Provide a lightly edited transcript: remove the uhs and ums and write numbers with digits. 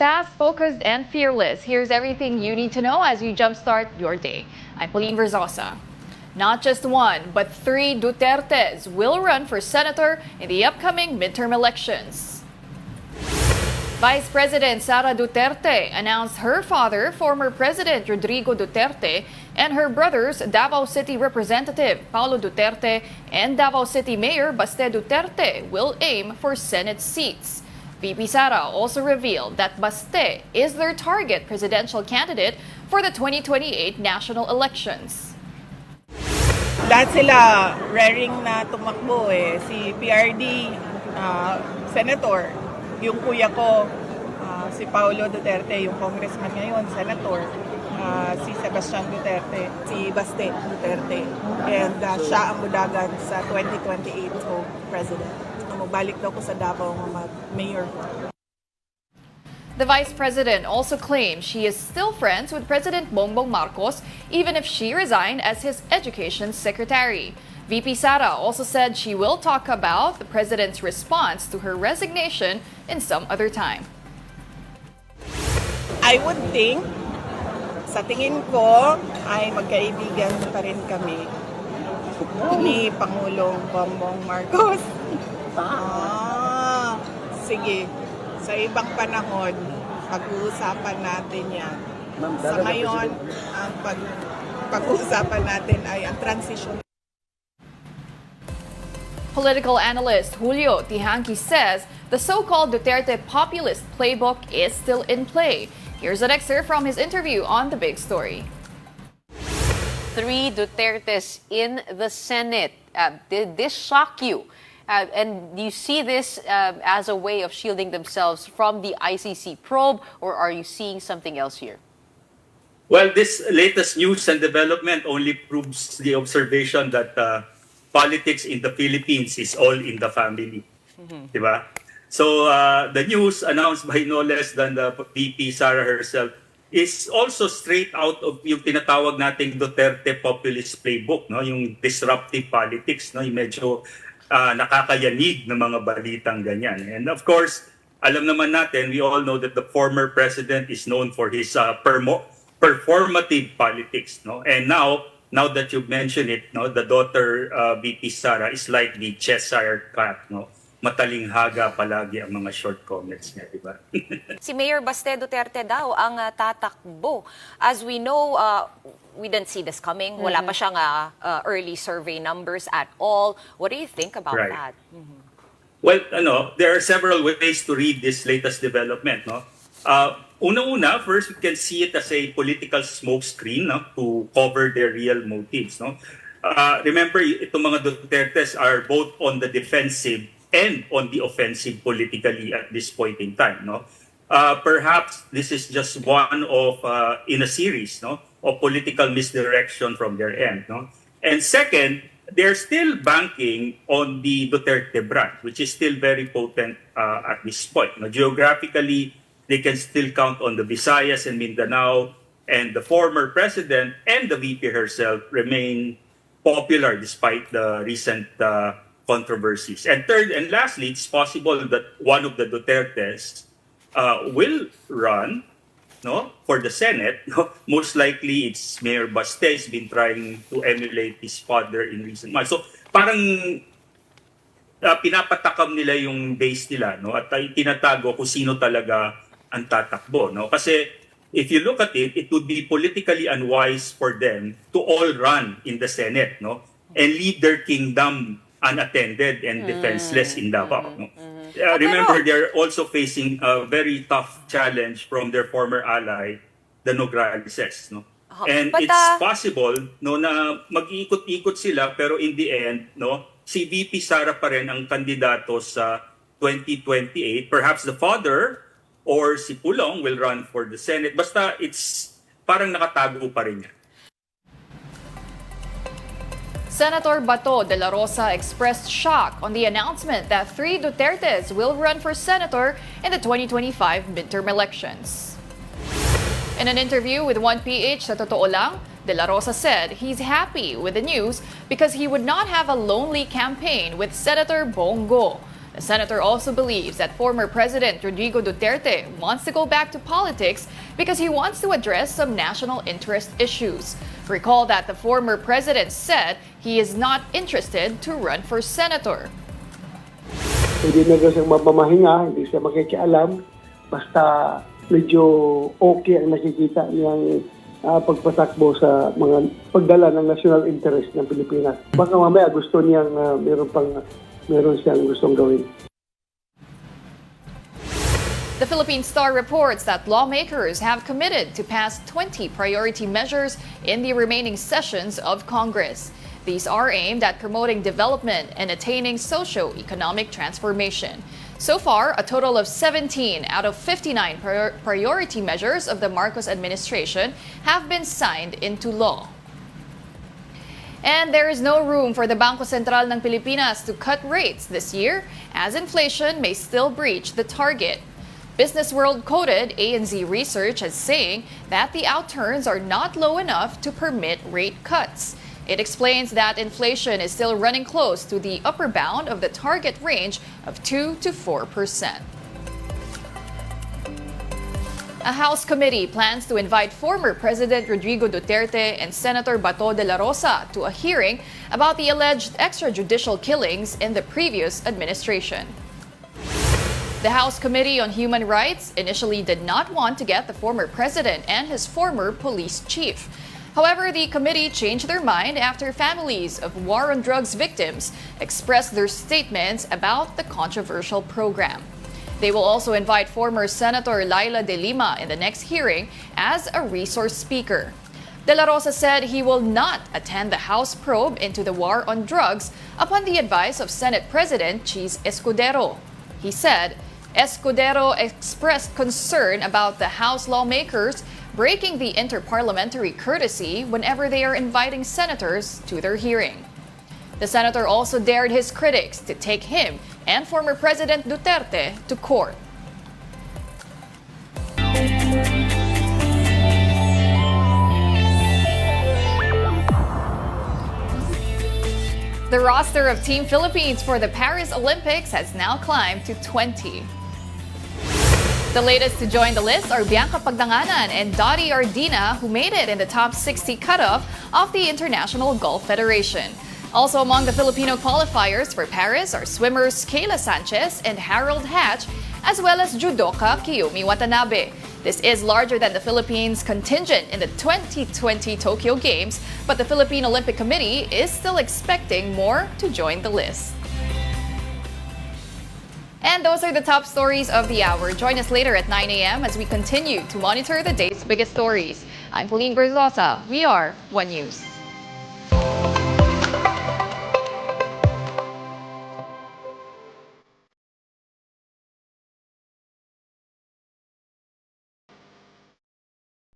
Fast, focused, and fearless. Here's everything you need to know as you jumpstart your day. I'm Pauline Verzosa. Not just one, but 3 Dutertes will run for senator in the upcoming midterm elections. Vice President Sara Duterte announced her father, former President Rodrigo Duterte, and her brothers, Davao City Representative Paulo Duterte and Davao City Mayor Baste Duterte, will aim for Senate seats. VP Sara also revealed that Baste is their target presidential candidate for the 2028 national elections. Lahat sila raring na tumakbo Si PRD, senator. Yung kuya ko, si Paulo Duterte, yung congressman ngayon, senator. Si Sebastian Duterte, si Baste Duterte. And siya ang mudagan sa 2028 president. Magbalik daw ko sa Davao mag-mayor. The vice president also claimed she is still friends with President Bongbong Marcos even if she resigned as his education secretary. VP Sara also said she will talk about the president's response to her resignation in some other time. I would think, sa tingin ko, ay magkaibigan pa rin kami ni Pangulong Bongbong Marcos. Sige. Sa ibang panahon, pag-uusapan natin yan. Sa ngayon, ang pag-uusapan natin ay ang transition. Political analyst Julio Tihanki says the so-called Duterte populist playbook is still in play. Here's an excerpt from his interview on The Big Story. 3 Dutertes in the Senate. Did this shock you? And do you see this as a way of shielding themselves from the ICC probe, or are you seeing something else here? Well, this latest news and development only proves the observation that politics in the Philippines is all in the family. Diba? So the news announced by no less than the VP Sara herself is also straight out of yung tinatawag nating Duterte populist playbook, no? Yung disruptive politics, no? Yung medyo nakakayanig ng mga balitang ganyan. And of course, alam naman natin, we all know that the former president is known for his performative politics, no? And now that you've mentioned it, no, the daughter VP Sara is like the Cheshire cat, no? Matalinghaga palagi ang mga short comments niya, di ba? Si Mayor Baste Duterte daw ang tatakbo. As we know, we didn't see this coming. Wala pa siyang early survey numbers at all. What do you think about that? Well, there are several ways to read this latest development, no? Una-una, first we can see it as a political smokescreen, no, to cover their real motives, no? Remember, itong mga Dutertes are both on the defensive and on the offensive politically at this point in time, no? Perhaps this is just one of in a series, no, of political misdirection from their end, no? And second, they're still banking on the Duterte brand, which is still very potent at this point. No? Geographically, they can still count on the Visayas and Mindanao, and the former president and the VP herself remain popular despite the recent controversies. And third and lastly, it's possible that one of the Dutertes will run, no, for the Senate. No? Most likely, it's Mayor Baste. He's been trying to emulate his father in recent months. So parang pinapatakam nila yung base nila, no, at tinatago kung sino talaga ang tatakbo, no? Kasi if you look at it, it would be politically unwise for them to all run in the Senate, no, and leave their kingdom unattended and defenseless in Davao. No? Remember, they're also facing a very tough challenge from their former ally, the Nogralises. No? And it's possible, no, na mag-iikot-ikot sila, pero in the end, no, si VP Sara pa rin ang kandidato sa 2028. Perhaps the father or si Pulong will run for the Senate. Basta it's parang nakatago pa rin yan. Senator Bato Dela Rosa expressed shock on the announcement that 3 Dutertes will run for senator in the 2025 midterm elections. In an interview with 1PH sa Totoo Lang, Dela Rosa said he's happy with the news because he would not have a lonely campaign with Senator Bongo. The senator also believes that former President Rodrigo Duterte wants to go back to politics because he wants to address some national interest issues. Recall that the former president said he is not interested to run for senator. Hindi na daw siyang mapamahinga, hindi siya makikialam, basta medyo okay ang nakikita niyang pagpatakbo sa mga pagdala ng national interest ng Pilipinas. Baka mamaya gusto niyang meron siyang gustong gawin. The Philippine Star reports that lawmakers have committed to pass 20 priority measures in the remaining sessions of Congress. These are aimed at promoting development and attaining socio-economic transformation. So far, a total of 17 out of 59 priority measures of the Marcos administration have been signed into law. And there is no room for the Bangko Sentral ng Pilipinas to cut rates this year, as inflation may still breach the target. Business World quoted ANZ research as saying that the outturns are not low enough to permit rate cuts. It explains that inflation is still running close to the upper bound of the target range of 2 to 4%. A House committee plans to invite former President Rodrigo Duterte and Senator Dela Rosa to a hearing about the alleged extrajudicial killings in the previous administration. The House Committee on Human Rights initially did not want to get the former president and his former police chief. However, the committee changed their mind after families of war on drugs victims expressed their statements about the controversial program. They will also invite former Senator Laila de Lima in the next hearing as a resource speaker. De La Rosa said he will not attend the House probe into the war on drugs upon the advice of Senate President Cheese Escudero. He said Escudero expressed concern about the House lawmakers breaking the interparliamentary courtesy whenever they are inviting senators to their hearing. The senator also dared his critics to take him and former President Duterte to court. The roster of Team Philippines for the Paris Olympics has now climbed to 20. The latest to join the list are Bianca Pagdanganan and Dottie Ardina, who made it in the top 60 cutoff of the International Golf Federation. Also among the Filipino qualifiers for Paris are swimmers Kayla Sanchez and Harold Hatch, as well as judoka Kiyomi Watanabe. This is larger than the Philippines' contingent in the 2020 Tokyo Games, but the Philippine Olympic Committee is still expecting more to join the list. And those are the top stories of the hour. Join us later at 9 a.m. as we continue to monitor the day's biggest stories. I'm Pauline Verzosa. We are One News.